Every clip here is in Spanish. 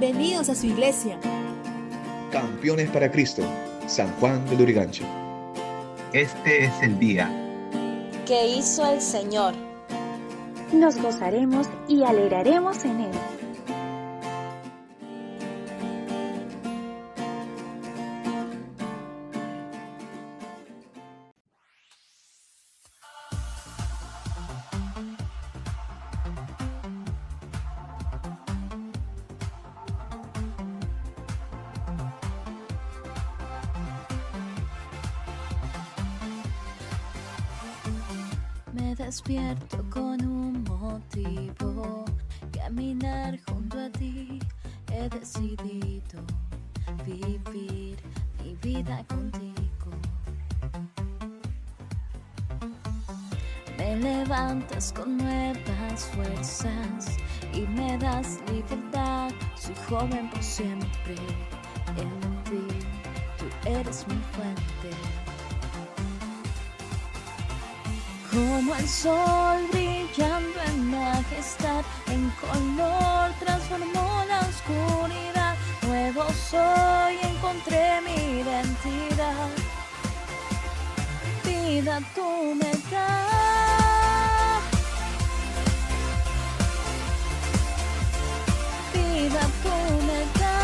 Bienvenidos a su iglesia. Campeones para Cristo, San Juan de Lurigancho. Este es el día que hizo el Señor. Nos gozaremos y alegraremos en Él. Me despierto con un motivo, caminar junto a ti. He decidido vivir mi vida contigo. Me levantas con nuevas fuerzas y me das libertad. Soy joven por siempre, en ti tú eres mi fuente. Como el sol brillando en majestad, en color transformó la oscuridad. Nuevo soy, encontré mi identidad. Vida tú me das, vida tú me das.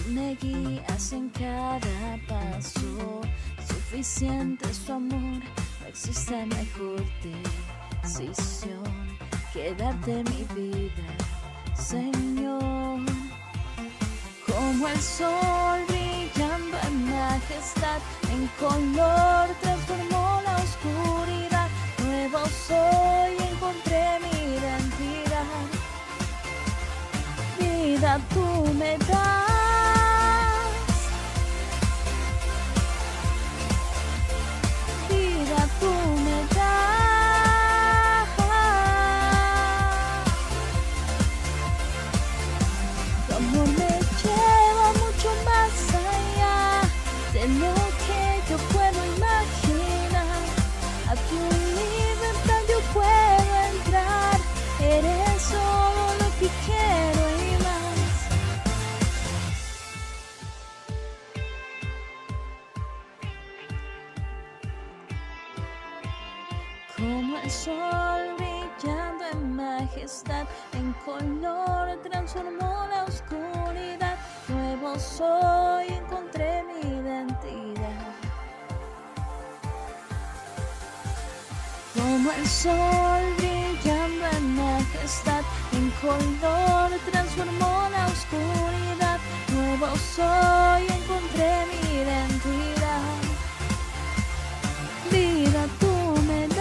Me guías en cada paso, suficiente es tu amor, no existe mejor decisión que darte mi vida, Señor. Como el sol brillando en majestad, en color transformó la oscuridad. Nuevo soy, encontré mi identidad. Vida tú me das. Tú me das. Tu amor me lleva mucho más allá de lo que yo puedo imaginar. A tu libertad yo puedo entrar. Eres todo lo que quiero y más. Como el sol brillando en majestad, en color transformó la oscuridad. Nuevo soy, encontré mi identidad. Como el sol brillando en majestad, en color transformó la oscuridad. Nuevo soy, encontré mi identidad. Vida tú me das.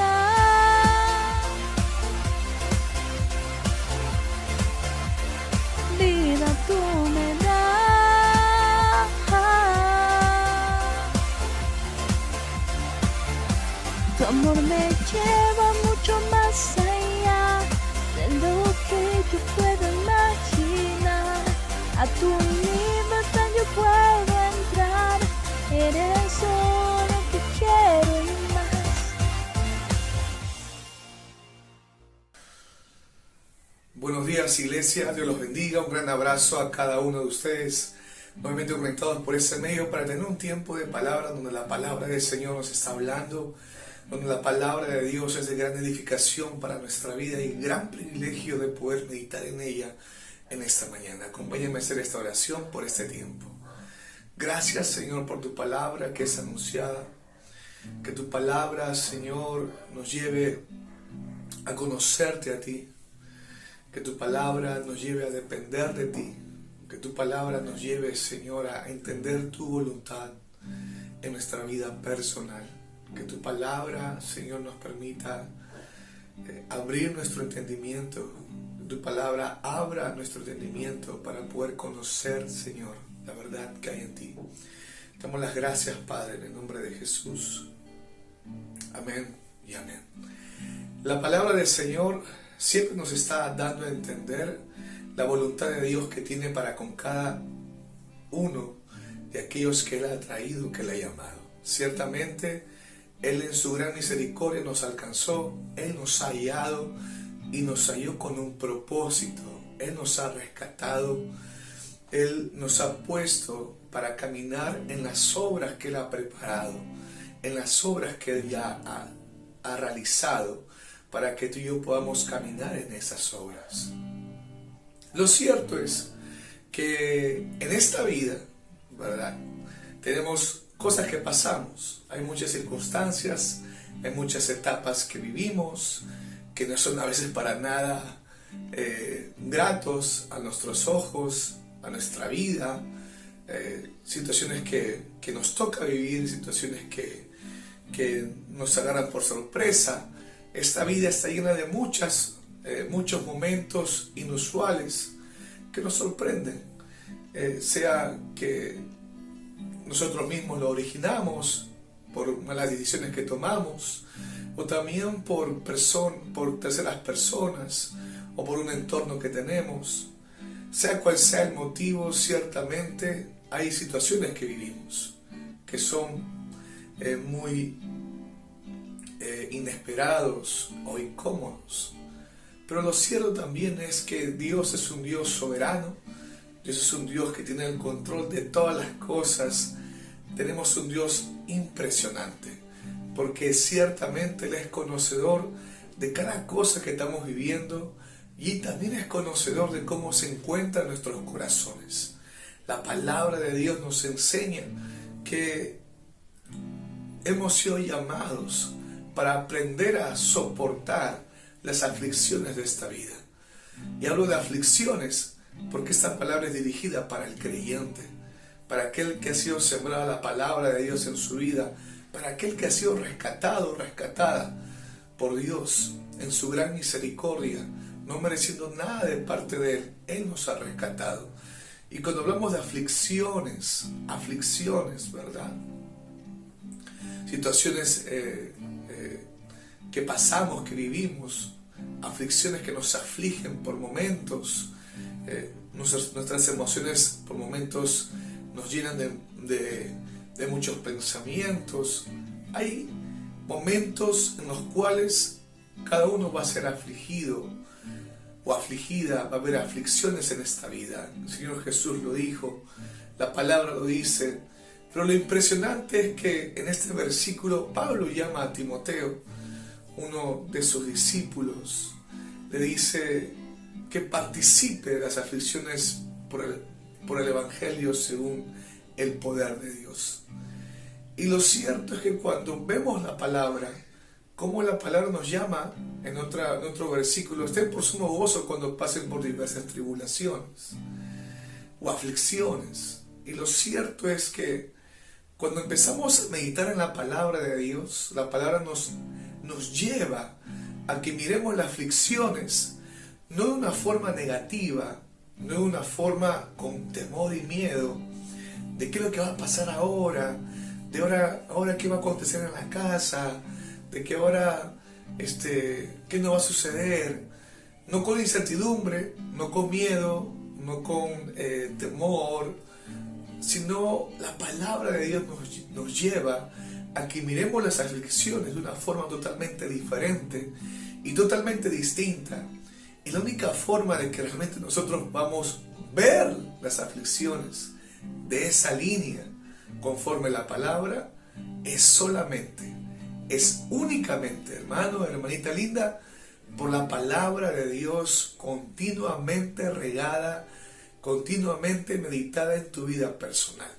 Vida tú me das. Tu amor me lleva mucho más allá de lo que yo puedo imaginar. A tu libertad yo puedo entrar. Eres todo lo que quiero y más. Buenos días, iglesia, Dios los bendiga, un gran abrazo a cada uno de ustedes, nuevamente conectados por ese medio para tener un tiempo de palabra donde la palabra del Señor nos está hablando, donde la palabra de Dios es de gran edificación para nuestra vida y gran privilegio de poder meditar en ella en esta mañana. Acompáñenme a hacer esta oración por este tiempo. Gracias, Señor, por tu palabra que es anunciada, que tu palabra, Señor, nos lleve a conocerte a ti, que tu palabra nos lleve a depender de ti, que tu palabra nos lleve, Señor, a entender tu voluntad en nuestra vida personal, que tu palabra, Señor, nos permita abrir nuestro entendimiento, que tu palabra abra nuestro entendimiento para poder conocer, Señor, la verdad que hay en ti. Te damos las gracias, Padre, en el nombre de Jesús. Amén y amén. La palabra del Señor siempre nos está dando a entender la voluntad de Dios que tiene para con cada uno de aquellos que Él ha traído, que Él ha llamado. Ciertamente Él en su gran misericordia nos alcanzó, Él nos ha hallado y nos halló con un propósito. Él nos ha rescatado, Él nos ha puesto para caminar en las obras que Él ha preparado, en las obras que Él ya ha realizado, para que tú y yo podamos caminar en esas obras. Lo cierto es que en esta vida, ¿verdad?, tenemos cosas que pasamos, hay muchas circunstancias, hay muchas etapas que vivimos, que no son a veces para nada gratos a nuestros ojos, a nuestra vida, situaciones que nos toca vivir, situaciones que nos agarran por sorpresa. Esta vida está llena de muchos momentos inusuales que nos sorprenden, sea que nosotros mismos lo originamos por malas decisiones que tomamos, o también por terceras personas, o por un entorno que tenemos. Sea cual sea el motivo, ciertamente hay situaciones que vivimos que son muy inesperados o incómodos. Pero lo cierto también es que Dios es un Dios soberano, Dios es un Dios que tiene el control de todas las cosas. Tenemos un Dios impresionante, porque ciertamente Él es conocedor de cada cosa que estamos viviendo y también es conocedor de cómo se encuentran nuestros corazones. La palabra de Dios nos enseña que hemos sido llamados para aprender a soportar las aflicciones de esta vida. Y hablo de aflicciones porque esta palabra es dirigida para el creyente, para aquel que ha sido sembrada la palabra de Dios en su vida, para aquel que ha sido rescatado o rescatada por Dios en su gran misericordia, no mereciendo nada de parte de Él. Él nos ha rescatado. Y cuando hablamos de aflicciones, ¿verdad?, situaciones que pasamos, que vivimos, aflicciones que nos afligen por momentos, nuestras emociones por momentos nos llenan de muchos pensamientos. Hay momentos en los cuales cada uno va a ser afligido o afligida, va a haber aflicciones en esta vida. El Señor Jesús lo dijo, la palabra lo dice, pero lo impresionante es que en este versículo Pablo llama a Timoteo, uno de sus discípulos, le dice que participe de las aflicciones por el Evangelio según el poder de Dios. Y lo cierto es que cuando vemos la palabra, como la palabra nos llama en otro versículo, estén por sumo gozo cuando pasen por diversas tribulaciones o aflicciones. Y lo cierto es que cuando empezamos a meditar en la palabra de Dios, la palabra nos lleva a que miremos las aflicciones no de una forma negativa, no de una forma con temor y miedo, de qué es lo que va a pasar ahora, de ahora qué va a acontecer en la casa, de que ahora qué no va a suceder, no con incertidumbre, no con miedo, no con temor, sino la palabra de Dios nos lleva a que miremos las aflicciones de una forma totalmente diferente y totalmente distinta. Y la única forma de que realmente nosotros vamos a ver las aflicciones de esa línea conforme la palabra es únicamente, hermano, hermanita linda, por la palabra de Dios continuamente regada, continuamente meditada en tu vida personal.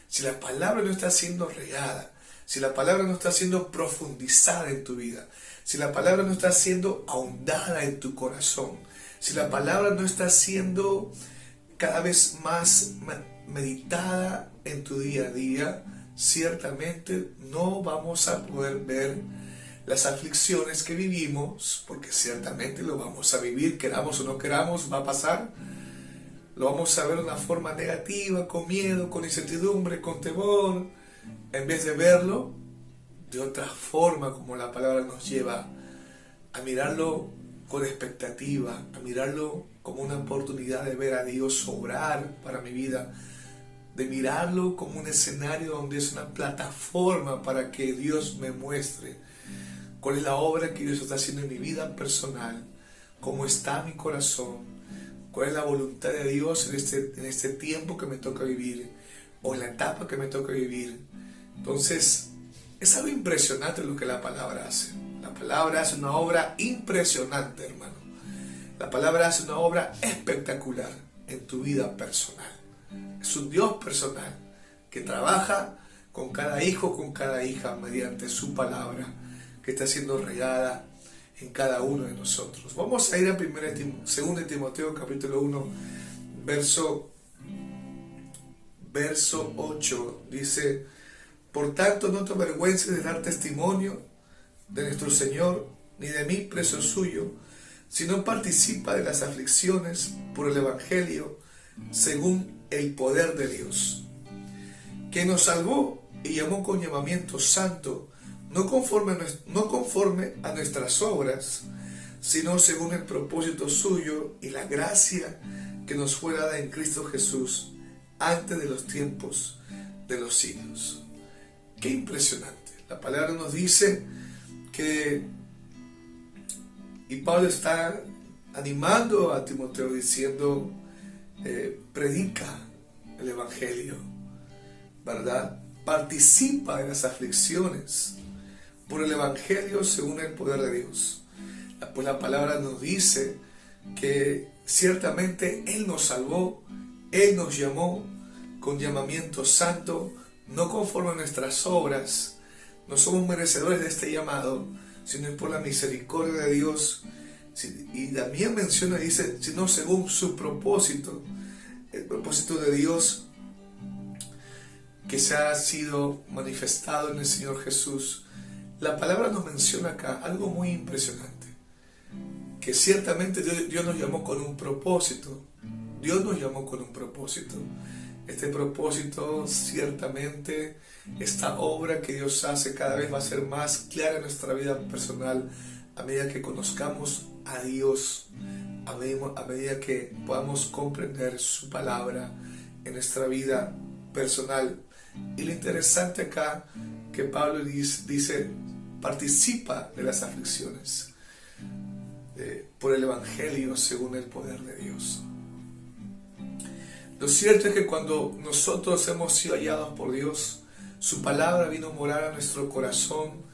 Si la palabra no está siendo regada, si la palabra no está siendo profundizada en tu vida, si la palabra no está siendo ahondada en tu corazón, si la palabra no está siendo cada vez más meditada en tu día a día, ciertamente no vamos a poder ver las aflicciones que vivimos, porque ciertamente lo vamos a vivir, queramos o no queramos, va a pasar. Lo vamos a ver de una forma negativa, con miedo, con incertidumbre, con temor, en vez de verlo de otra forma, como la palabra nos lleva a mirarlo con expectativa, a mirarlo como una oportunidad de ver a Dios obrar para mi vida de mirarlo como un escenario donde es una plataforma para que Dios me muestre cuál es la obra que Dios está haciendo en mi vida personal, cómo está mi corazón, cuál es la voluntad de Dios en este tiempo que me toca vivir o en la etapa que me toca vivir. Entonces, es algo impresionante lo que la palabra hace. La palabra hace una obra impresionante, hermano. La palabra hace una obra espectacular en tu vida personal. Es un Dios personal que trabaja con cada hijo, con cada hija, mediante su palabra que está siendo regada en cada uno de nosotros. Vamos a ir a 2 Timoteo capítulo 1, verso 8. Dice: por tanto, no te avergüences de dar testimonio de nuestro Señor, ni de mí, preso suyo, sino participa de las aflicciones por el Evangelio, según el poder de Dios, que nos salvó y llamó con llamamiento santo, no conforme a nuestras obras, sino según el propósito suyo y la gracia que nos fue dada en Cristo Jesús antes de los tiempos de los siglos. Qué impresionante. La palabra nos dice que, y Pablo está animando a Timoteo diciendo, predica el Evangelio, ¿verdad? Participa de las aflicciones por el Evangelio según el poder de Dios. Pues la palabra nos dice que ciertamente Él nos salvó, Él nos llamó con llamamiento santo, no conforme a nuestras obras. No somos merecedores de este llamado, sino por la misericordia de Dios. Y también menciona, dice, sino según su propósito, el propósito de Dios que se ha sido manifestado en el Señor Jesús. La palabra nos menciona acá algo muy impresionante, que ciertamente Dios nos llamó con un propósito. Dios nos llamó con un propósito. Este propósito, ciertamente, esta obra que Dios hace cada vez va a ser más clara en nuestra vida personal a medida que conozcamos a Dios, a medida que podamos comprender su palabra en nuestra vida personal. Y lo interesante acá que Pablo dice, participa de las aflicciones por el Evangelio según el poder de Dios. Lo cierto es que cuando nosotros hemos sido hallados por Dios, su palabra vino a morar a nuestro corazón.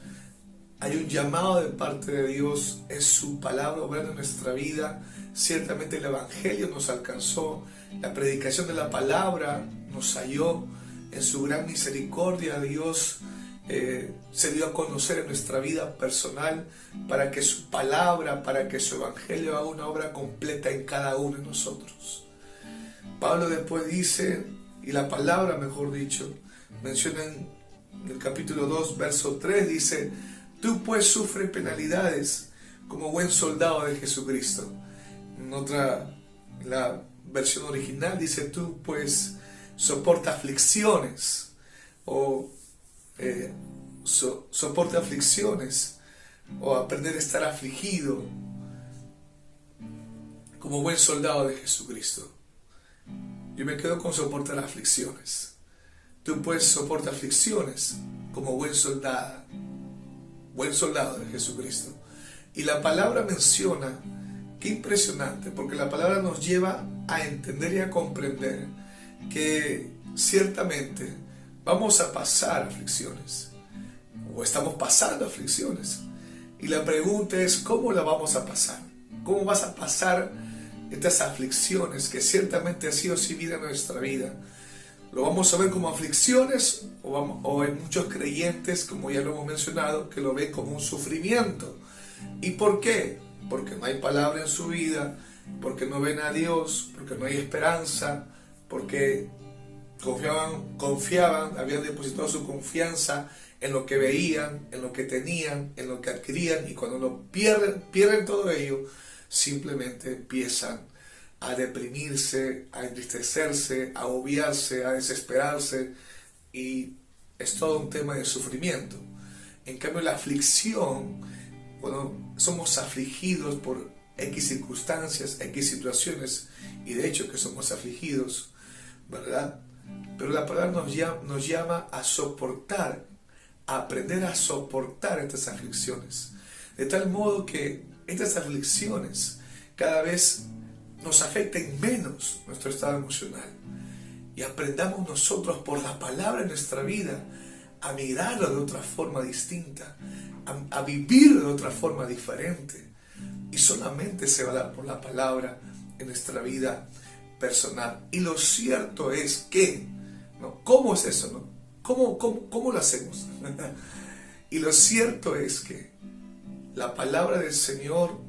Hay un llamado de parte de Dios, es su palabra obrando en nuestra vida. Ciertamente el Evangelio nos alcanzó, la predicación de la palabra nos halló. En su gran misericordia Dios se dio a conocer en nuestra vida personal para que su palabra, para que su Evangelio haga una obra completa en cada uno de nosotros. Pablo después dice, y la palabra mejor dicho, menciona en el capítulo 2, verso 3, dice: tú pues sufres penalidades como buen soldado de Jesucristo. En la versión original dice: tú pues soporta aflicciones, o soporta aflicciones, o aprender a estar afligido como buen soldado de Jesucristo. Yo me quedo con soportar aflicciones. Tú pues soporta aflicciones como buen soldado de Jesucristo. Y la palabra menciona, qué impresionante, porque la palabra nos lleva a entender y a comprender que ciertamente vamos a pasar aflicciones, o estamos pasando aflicciones. Y la pregunta es, ¿cómo la vamos a pasar? ¿Cómo vas a pasar estas aflicciones que ciertamente ha sido así vida en nuestra vida? ¿Lo vamos a ver como aflicciones o hay muchos creyentes, como ya lo hemos mencionado, que lo ven como un sufrimiento? ¿Y por qué? Porque no hay palabra en su vida, porque no ven a Dios, porque no hay esperanza, porque confiaban, habían depositado su confianza en lo que veían, en lo que tenían, en lo que adquirían, y cuando lo pierden todo ello, simplemente empiezan a deprimirse, a entristecerse, a obviarse, a desesperarse, y es todo un tema de sufrimiento. En cambio, la aflicción, cuando somos afligidos por X circunstancias, X situaciones, y de hecho que somos afligidos, ¿verdad? pero la palabra nos llama a soportar, a aprender a soportar estas aflicciones. De tal modo que estas aflicciones cada vez nos afecten menos nuestro estado emocional. Y aprendamos nosotros por la palabra en nuestra vida a mirarlo de otra forma distinta, a vivir de otra forma diferente. Y solamente se va a dar por la palabra en nuestra vida personal. Y lo cierto es que, ¿no? ¿Cómo es eso? ¿No? ¿Cómo lo hacemos? Y lo cierto es que la palabra del Señor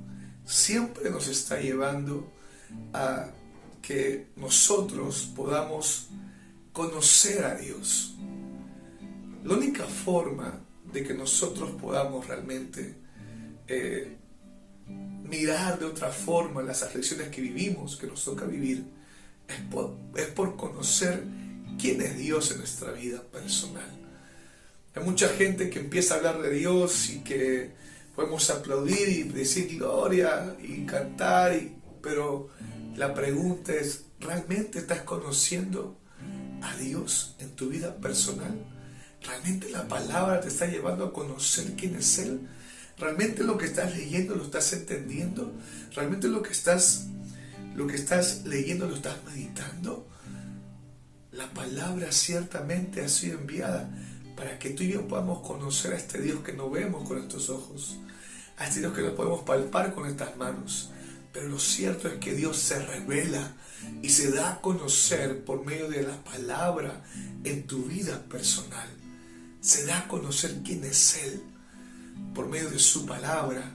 siempre nos está llevando a que nosotros podamos conocer a Dios. La única forma de que nosotros podamos realmente mirar de otra forma las aflicciones que vivimos, que nos toca vivir, es por conocer quién es Dios en nuestra vida personal. Hay mucha gente que empieza a hablar de Dios y que podemos aplaudir y decir gloria y cantar, pero la pregunta es, ¿realmente estás conociendo a Dios en tu vida personal? ¿Realmente la palabra te está llevando a conocer quién es Él? ¿Realmente lo que estás leyendo lo estás entendiendo? ¿Realmente lo que estás leyendo lo estás meditando? La palabra ciertamente ha sido enviada para que tú y yo podamos conocer a este Dios que no vemos con estos ojos, a este Dios que no podemos palpar con estas manos. Pero lo cierto es que Dios se revela y se da a conocer por medio de la palabra en tu vida personal. Se da a conocer quién es Él por medio de su palabra,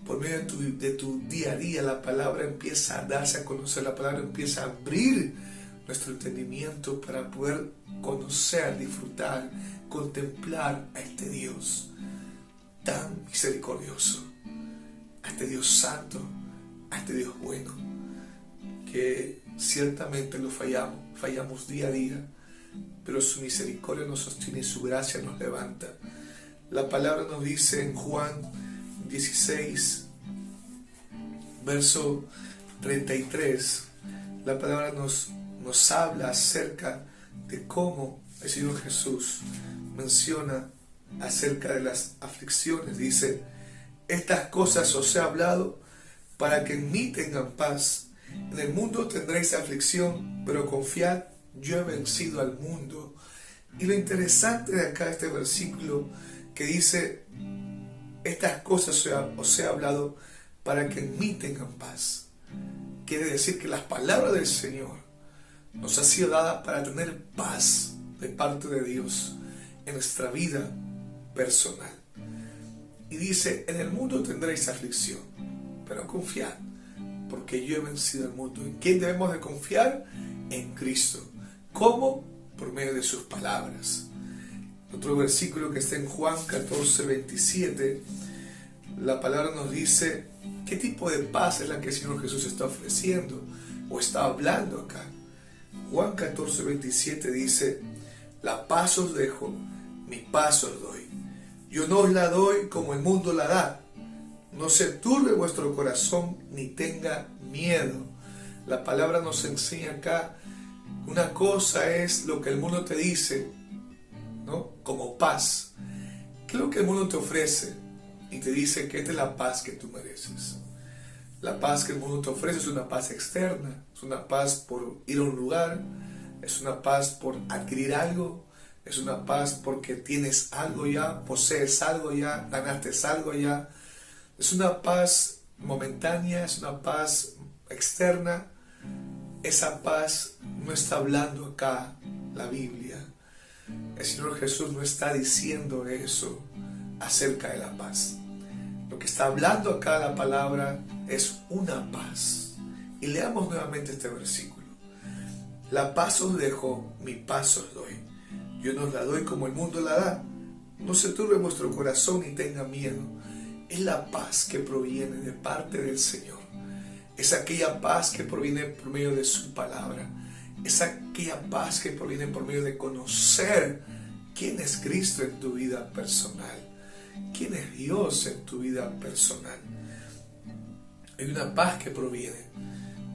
por medio de tu día a día. La palabra empieza a darse a conocer, la palabra empieza a abrir nuestro entendimiento para poder conocer, disfrutar, contemplar a este Dios tan misericordioso, a este Dios santo, a este Dios bueno, que ciertamente lo fallamos día a día, pero su misericordia nos sostiene y su gracia nos levanta. La palabra nos dice en Juan 16, verso 33, la palabra nos habla acerca de cómo el Señor Jesús menciona acerca de las aflicciones. Dice, estas cosas os he hablado para que en mí tengan paz. En el mundo tendréis aflicción, pero confiad, yo he vencido al mundo. Y lo interesante de acá este versículo que dice, estas cosas os he hablado para que en mí tengan paz. Quiere decir que las palabras del Señor nos han sido dadas para tener paz de parte de Dios en nuestra vida personal. Y dice, en el mundo tendréis aflicción, pero confiad, porque yo he vencido al mundo. ¿En quién debemos de confiar? En Cristo. ¿Cómo? Por medio de sus palabras. Otro versículo que está en Juan 14, 27, la palabra nos dice qué tipo de paz es la que el Señor Jesús está ofreciendo o está hablando acá. Juan 14, 27 dice, la paz os dejo, mi paz os doy. Yo no os la doy como el mundo la da. No se turbe vuestro corazón ni tenga miedo. La palabra nos enseña acá, una cosa es lo que el mundo te dice, ¿no? Como paz. ¿Qué es lo que el mundo te ofrece? Y te dice que esta es la paz que tú mereces. La paz que el mundo te ofrece es una paz externa, es una paz por ir a un lugar, es una paz por adquirir algo, es una paz porque tienes algo ya, posees algo ya, ganaste algo ya. Es una paz momentánea, es una paz externa. Esa paz no está hablando acá la Biblia. El Señor Jesús no está diciendo eso acerca de la paz. Lo que está hablando acá la palabra es una paz. Y leamos nuevamente este versículo. La paz os dejo, mi paz os doy. Yo no os la doy como el mundo la da. No se turbe vuestro corazón ni tenga miedo. Es la paz que proviene de parte del Señor. Es aquella paz que proviene por medio de su palabra. Es aquella paz que proviene por medio de conocer quién es Cristo en tu vida personal. Quién es Dios en tu vida personal. Hay una paz que proviene.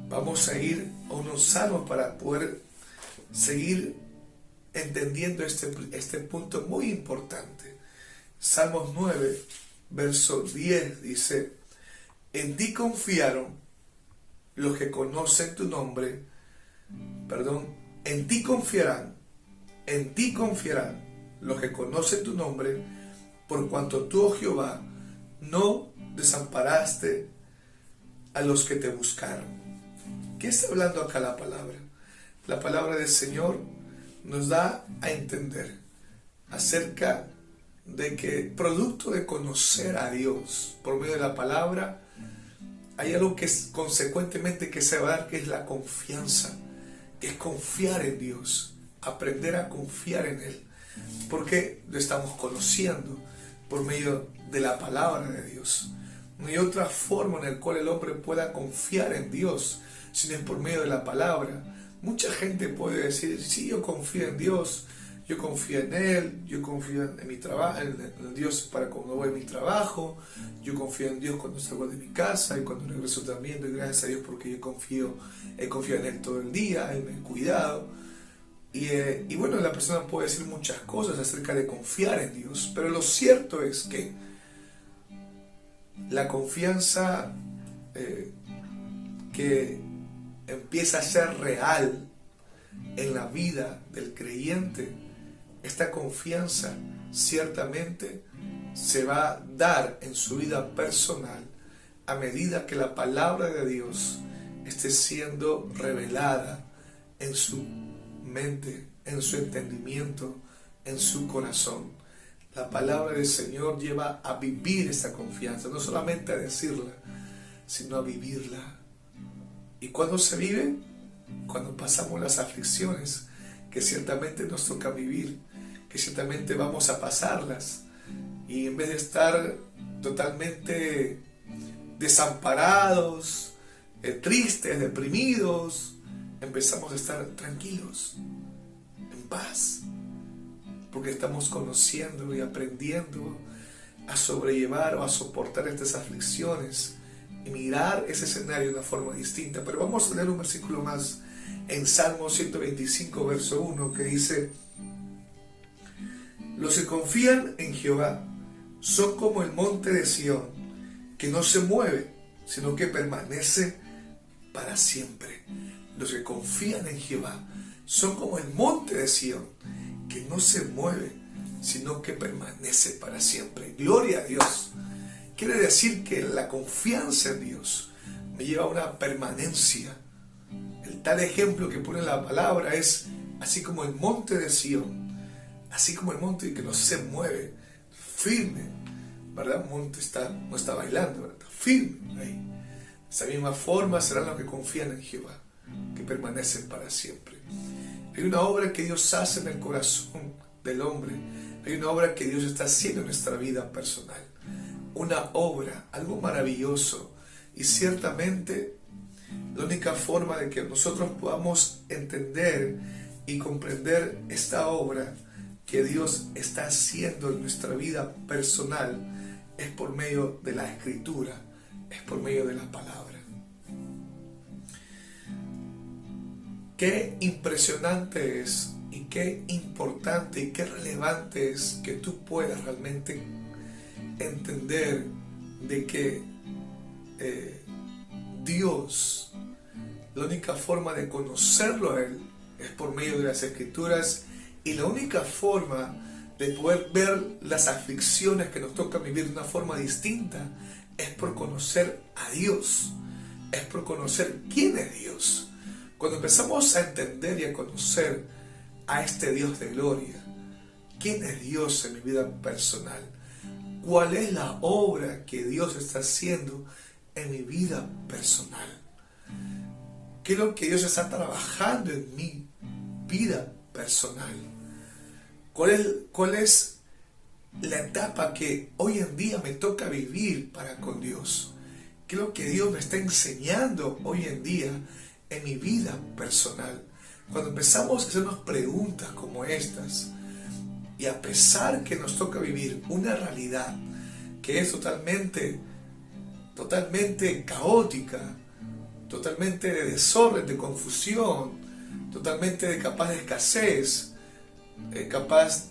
Vamos a ir a unos salmos para poder seguir entendiendo este punto muy importante. Salmos 9, verso 10 dice: en ti confiaron los que conocen tu nombre, en ti confiarán los que conocen tu nombre, por cuanto tú, oh Jehová, no desamparaste a los que te buscaron. ¿Qué está hablando acá la palabra? La palabra del Señor nos da a entender acerca de que, producto de conocer a Dios por medio de la palabra, hay algo que es consecuentemente que se va a dar, que es la confianza, que es confiar en Dios, aprender a confiar en Él, porque lo estamos conociendo por medio de la palabra de Dios. No hay otra forma en la cual el hombre pueda confiar en Dios, sino es por medio de la palabra. Mucha gente puede decir: sí, yo confío en Dios, yo confío en Él, yo confío en mi trabajo, en Dios para cuando voy a mi trabajo, yo confío en Dios cuando salgo de mi casa, y cuando regreso también doy gracias a Dios porque he confiado en Él todo el día, Él me ha cuidado. Y bueno, la persona puede decir muchas cosas acerca de confiar en Dios, pero lo cierto es que la confianza que empieza a ser real en la vida del creyente, esta confianza ciertamente se va a dar en su vida personal a medida que la palabra de Dios esté siendo revelada en su mente, en su entendimiento, en su corazón. La palabra del Señor lleva a vivir esta confianza, no solamente a decirla, sino a vivirla. ¿Y cuándo se vive? Cuando pasamos las aflicciones que ciertamente nos toca vivir, que ciertamente vamos a pasarlas, y en vez de estar totalmente desamparados, tristes, deprimidos, empezamos a estar tranquilos, en paz, porque estamos conociendo y aprendiendo a sobrellevar o a soportar estas aflicciones y mirar ese escenario de una forma distinta. Pero vamos a leer un versículo más en Salmo 125, verso 1, que dice: los que confían en Jehová son como el monte de Sión, que no se mueve, sino que permanece para siempre. Los que confían en Jehová son como el monte de Sión, que no se mueve, sino que permanece para siempre. Gloria a Dios. Quiere decir que la confianza en Dios me lleva a una permanencia. El tal ejemplo que pone la palabra es así como el monte de Sión, así como el monte que no se mueve, firme, ¿verdad? El monte no está bailando, ¿verdad? Está firme ahí. De esa misma forma serán los que confían en Jehová, que permanecen para siempre. Hay una obra que Dios hace en el corazón del hombre. Hay una obra que Dios está haciendo en nuestra vida personal. Una obra, algo maravilloso. Y ciertamente la única forma de que nosotros podamos entender y comprender esta obra que Dios está haciendo en nuestra vida personal es por medio de la Escritura, es por medio de la palabra. Qué impresionante es y qué importante y qué relevante es que tú puedas realmente entender de que Dios, la única forma de conocerlo a Él es por medio de las Escrituras, y la única forma de poder ver las aflicciones que nos toca vivir de una forma distinta es por conocer a Dios, es por conocer quién es Dios. Cuando empezamos a entender y a conocer a este Dios de gloria, quién es Dios en mi vida personal, cuál es la obra que Dios está haciendo en mi vida personal, qué es lo que Dios está trabajando en mi vida personal, cuál es la etapa que hoy en día me toca vivir para con Dios, qué es lo que Dios me está enseñando hoy en día en mi vida personal. Cuando empezamos a hacernos preguntas como estas, y a pesar que nos toca vivir una realidad que es totalmente caótica, totalmente de desorden, de confusión, totalmente de capaz de escasez, capaz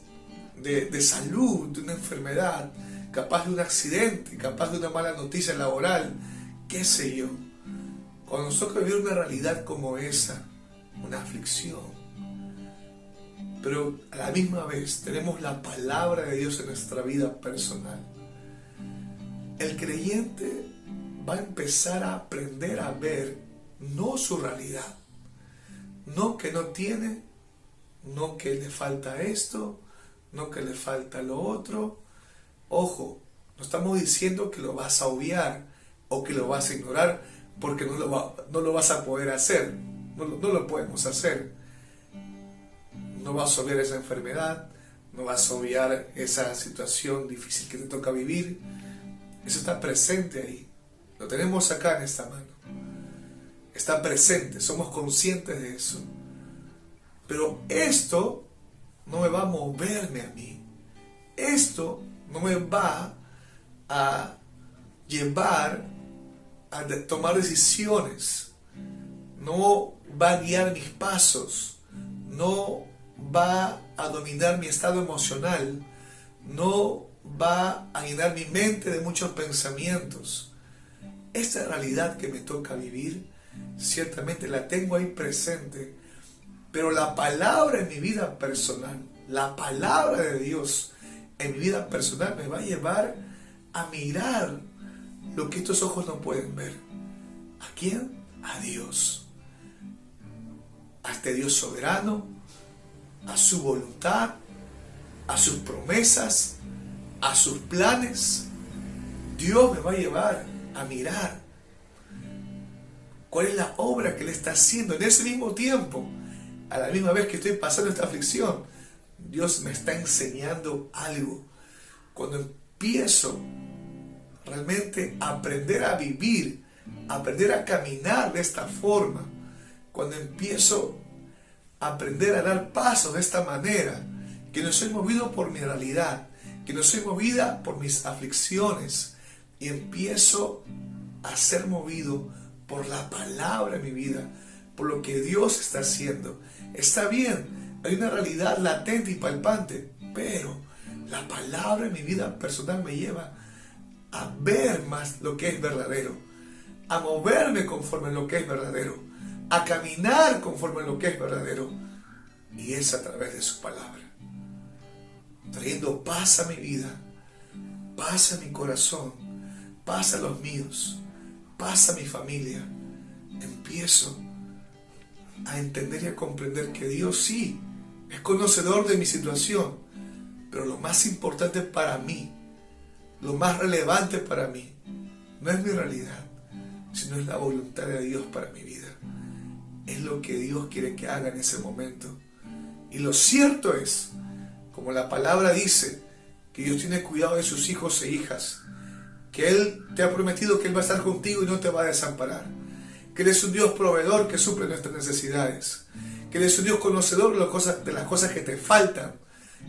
de salud, de una enfermedad, capaz de un accidente, capaz de una mala noticia laboral, qué sé yo. Cuando nos toca vivir una realidad como esa, una aflicción, pero a la misma vez tenemos la palabra de Dios en nuestra vida personal, el creyente va a empezar a aprender a ver no su realidad, no que no tiene, no que le falta esto, no que le falta lo otro. Ojo, no estamos diciendo que lo vas a obviar o que lo vas a ignorar porque no lo vas a poder hacer. No lo podemos hacer. No vas a obviar esa enfermedad, no vas a obviar esa situación difícil que te toca vivir. Eso está presente ahí. Lo tenemos acá en esta mano. Está presente, somos conscientes de eso. Pero esto no me va a moverme a mí. Esto no me va a llevar a tomar decisiones. No va a guiar mis pasos. No va a dominar mi estado emocional. No va a llenar mi mente de muchos pensamientos. Esta realidad que me toca vivir, ciertamente la tengo ahí presente. Pero la palabra en mi vida personal, la palabra de Dios en mi vida personal me va a llevar a mirar lo que estos ojos no pueden ver. ¿A quién? A Dios. A este Dios soberano, a su voluntad, a sus promesas, a sus planes. Dios me va a llevar a mirar cuál es la obra que Él está haciendo en ese mismo tiempo. A la misma vez que estoy pasando esta aflicción, Dios me está enseñando algo. Cuando empiezo realmente a aprender a vivir, a aprender a caminar de esta forma, cuando empiezo a aprender a dar pasos de esta manera, que no soy movido por mi realidad, que no soy movida por mis aflicciones, y empiezo a ser movido por la palabra en mi vida, por lo que Dios está haciendo. Está bien, hay una realidad latente y palpante, pero la palabra en mi vida personal me lleva a ver más lo que es verdadero, a moverme conforme a lo que es verdadero, a caminar conforme a lo que es verdadero, y es a través de su palabra, trayendo paz a mi vida, paz a mi corazón, paz a los míos, paz a mi familia. Empiezo a entender y a comprender que Dios sí es conocedor de mi situación, pero lo más importante para mí, lo más relevante para mí, no es mi realidad, sino es la voluntad de Dios para mi vida. Es lo que Dios quiere que haga en ese momento. Y lo cierto es, como la palabra dice, que Dios tiene cuidado de sus hijos e hijas, que Él te ha prometido que Él va a estar contigo y no te va a desamparar, que Él es un Dios proveedor que suple nuestras necesidades, que Él es un Dios conocedor de las cosas que te faltan,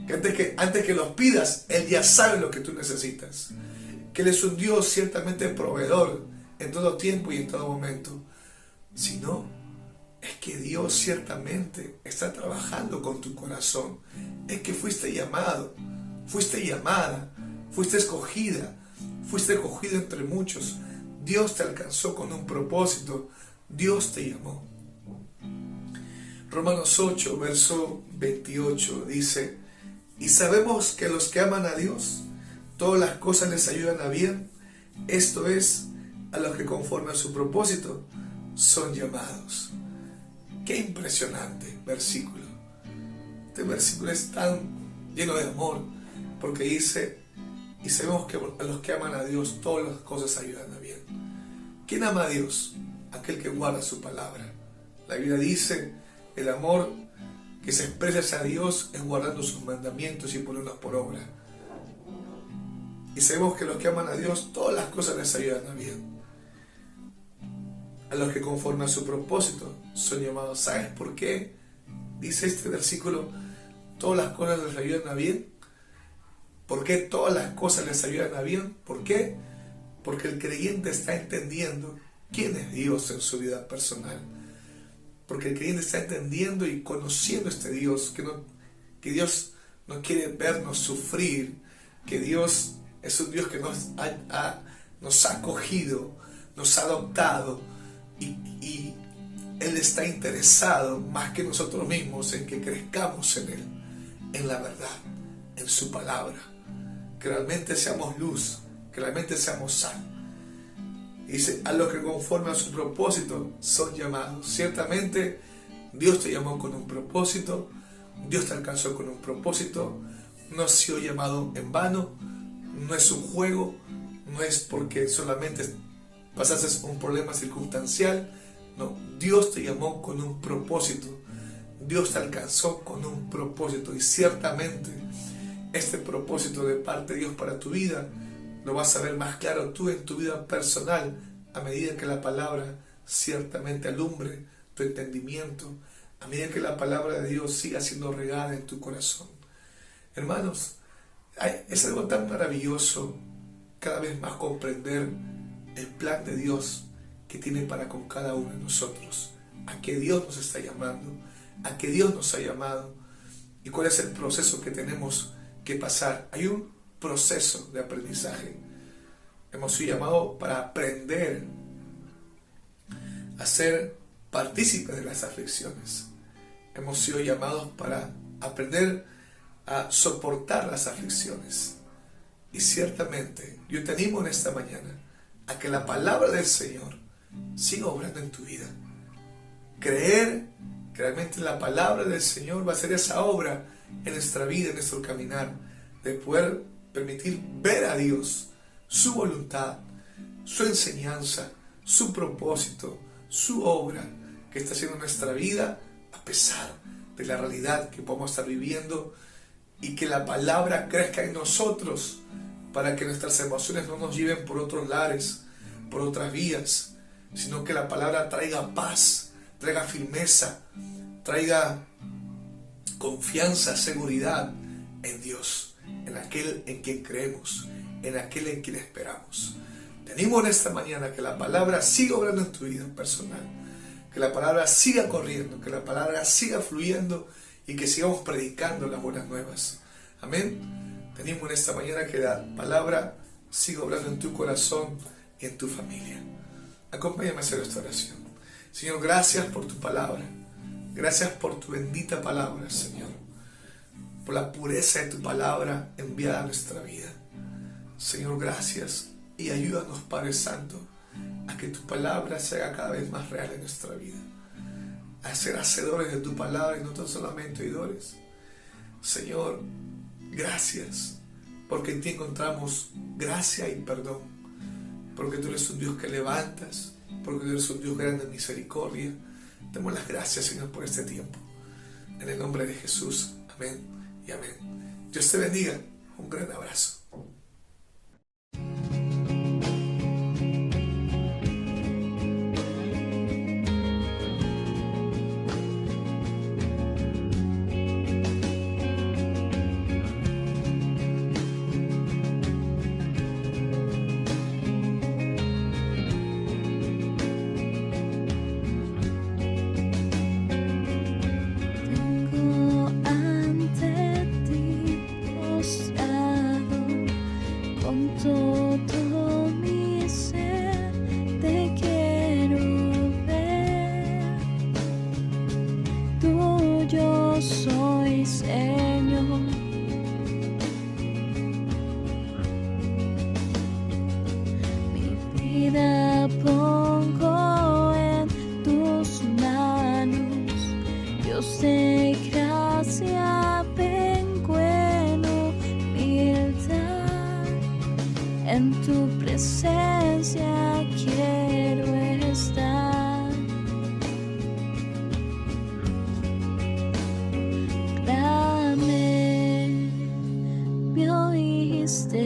que antes que los pidas, Él ya sabe lo que tú necesitas, que Él es un Dios ciertamente proveedor en todo tiempo y en todo momento. Si no, es que Dios ciertamente está trabajando con tu corazón. Es que fuiste llamado, fuiste llamada, fuiste escogida, fuiste escogido entre muchos. Dios te alcanzó con un propósito. Dios te llamó. Romanos 8, verso 28 dice: y sabemos que a los que aman a Dios, todas las cosas les ayudan a bien. Esto es, a los que conforme a su propósito son llamados. Qué impresionante versículo. Este versículo es tan lleno de amor, porque dice: y sabemos que a los que aman a Dios, todas las cosas ayudan a bien. ¿Quién ama a Dios? Aquel que guarda su palabra. La Biblia dice: el amor que se expresa hacia Dios es guardando sus mandamientos y ponerlos por obra. Y sabemos que a los que aman a Dios, todas las cosas les ayudan a bien. A los que conforme a su propósito son llamados. ¿Sabes por qué dice este versículo: todas las cosas les ayudan a bien? ¿Por qué todas las cosas les ayudan a bien? ¿Por qué? Porque el creyente está entendiendo quién es Dios en su vida personal. Porque el creyente está entendiendo y conociendo a este Dios que Dios no quiere vernos sufrir, que Dios es un Dios que nos ha acogido, nos ha adoptado y Él está interesado más que nosotros mismos en que crezcamos en Él, en la verdad, en su palabra, que realmente seamos luz, que realmente seamos sal. Dice, a los que conforme a su propósito son llamados. Ciertamente Dios te llamó con un propósito, Dios te alcanzó con un propósito, no ha sido llamado en vano, no es un juego, no es porque solamente pasaste un problema circunstancial. No, Dios te llamó con un propósito, Dios te alcanzó con un propósito, y ciertamente este propósito de parte de Dios para tu vida lo vas a ver más claro tú en tu vida personal a medida que la palabra ciertamente alumbre tu entendimiento, a medida que la palabra de Dios siga siendo regada en tu corazón. Hermanos, es algo tan maravilloso cada vez más comprender el plan de Dios que tiene para con cada uno de nosotros, a que Dios nos está llamando, a que Dios nos ha llamado y cuál es el proceso que tenemos que pasar. Hay un proceso de aprendizaje. Hemos sido llamados para aprender a ser partícipes de las aflicciones. Hemos sido llamados para aprender a soportar las aflicciones. Y ciertamente yo te animo en esta mañana a que la palabra del Señor siga obrando en tu vida. Creer que realmente la palabra del Señor va a hacer esa obra en nuestra vida, en nuestro caminar, de poder permitir ver a Dios, su voluntad, su enseñanza, su propósito, su obra que está haciendo en nuestra vida, a pesar de la realidad que podemos estar viviendo, y que la palabra crezca en nosotros para que nuestras emociones no nos lleven por otros lares, por otras vías, sino que la palabra traiga paz, traiga firmeza, traiga confianza, seguridad en Dios, en aquel en quien creemos, en aquel en quien esperamos. Te animo en esta mañana que la palabra siga obrando en tu vida personal, que la palabra siga corriendo, que la palabra siga fluyendo y que sigamos predicando las buenas nuevas. Amén. Te animo en esta mañana que la palabra siga obrando en tu corazón y en tu familia. Acompáñame a hacer esta oración. Señor, gracias por tu palabra. Gracias por tu bendita palabra, Señor. Por la pureza de tu palabra enviada a nuestra vida. Señor, gracias. Y ayúdanos, Padre Santo, a que tu palabra se haga cada vez más real en nuestra vida. A ser hacedores de tu palabra y no tan solamente oidores. Señor, gracias. Porque en ti encontramos gracia y perdón. Porque tú eres un Dios que levantas. Porque tú eres un Dios grande en misericordia. Te damos las gracias, Señor, por este tiempo. En el nombre de Jesús. Amén y amén. Dios te bendiga. Un gran abrazo. Todo mi ser te quiero ver, tuyo soy, Señor. Mi vida pongo en tus manos, Dios de gracia vengo en humildad. En tu presencia quiero estar. Clamé, me oíste,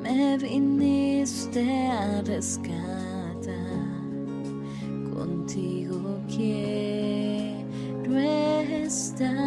me viniste a rescatar. Contigo quiero estar.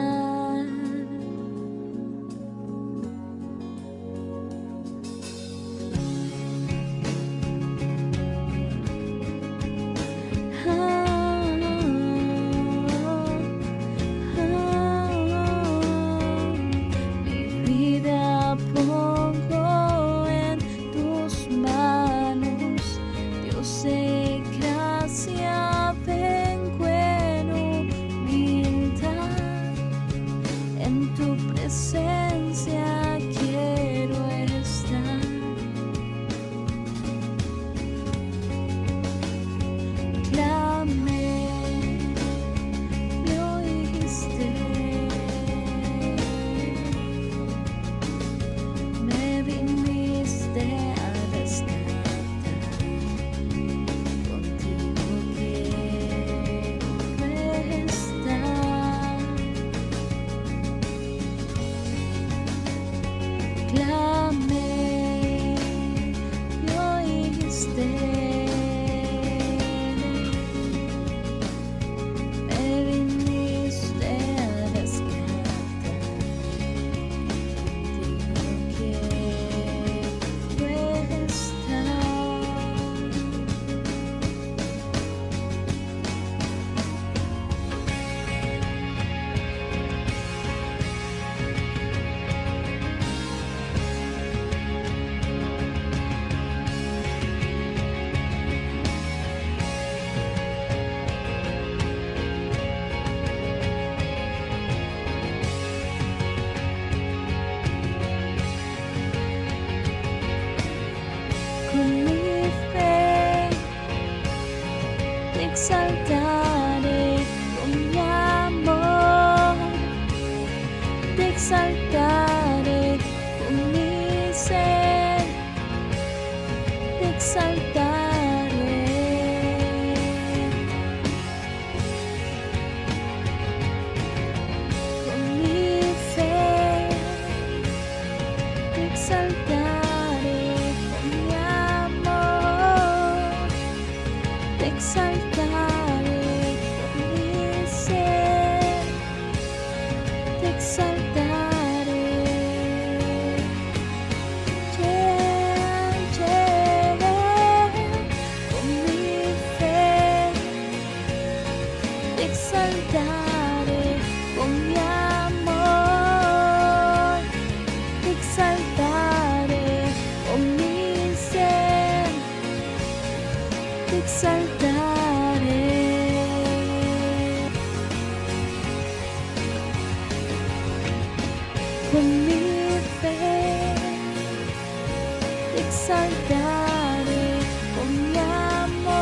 exaltaré. Con mi fe te exaltaré, con mi amor te exaltaré, con mi ser te exaltaré. Con mi fe te exaltaré, con mi amor te exaltaré, con mi ser te exaltaré. Con mi fe te exaltaré, con mi amor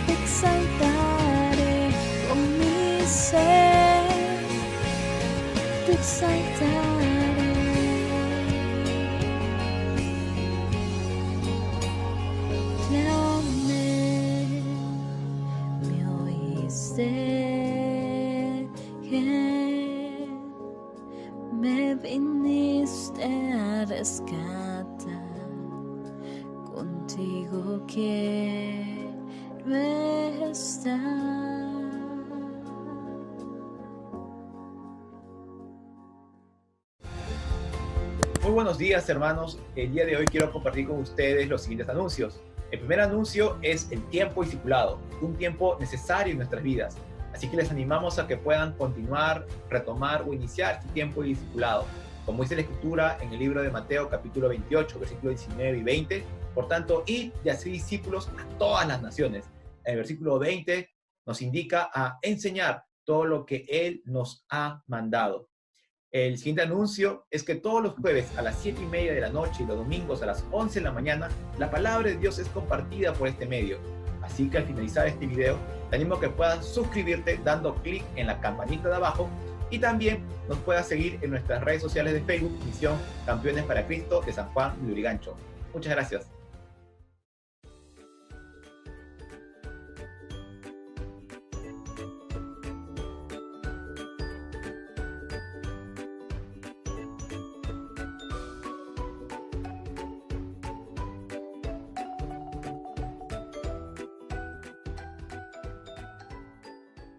te exaltaré, con mi ser te exaltaré. Clamé, me oíste, me viniste a rescatar, contigo quiero estar. Muy buenos días, hermanos. El día de hoy quiero compartir con ustedes los siguientes anuncios. El primer anuncio es el tiempo discipulado, un tiempo necesario en nuestras vidas. Así que les animamos a que puedan continuar, retomar o iniciar este tiempo de discipulado. Como dice la Escritura en el libro de Mateo, capítulo 28, versículos 19 y 20, por tanto, id y haced discípulos a todas las naciones. El versículo 20 nos indica a enseñar todo lo que Él nos ha mandado. El siguiente anuncio es que todos los jueves a las 7:30 de la noche y los domingos a las 11 de la mañana, la palabra de Dios es compartida por este medio. Así que al finalizar este video, te animo a que puedas suscribirte dando clic en la campanita de abajo y también nos puedas seguir en nuestras redes sociales de Facebook, Misión Campeones para Cristo de San Juan de Lurigancho. Muchas gracias.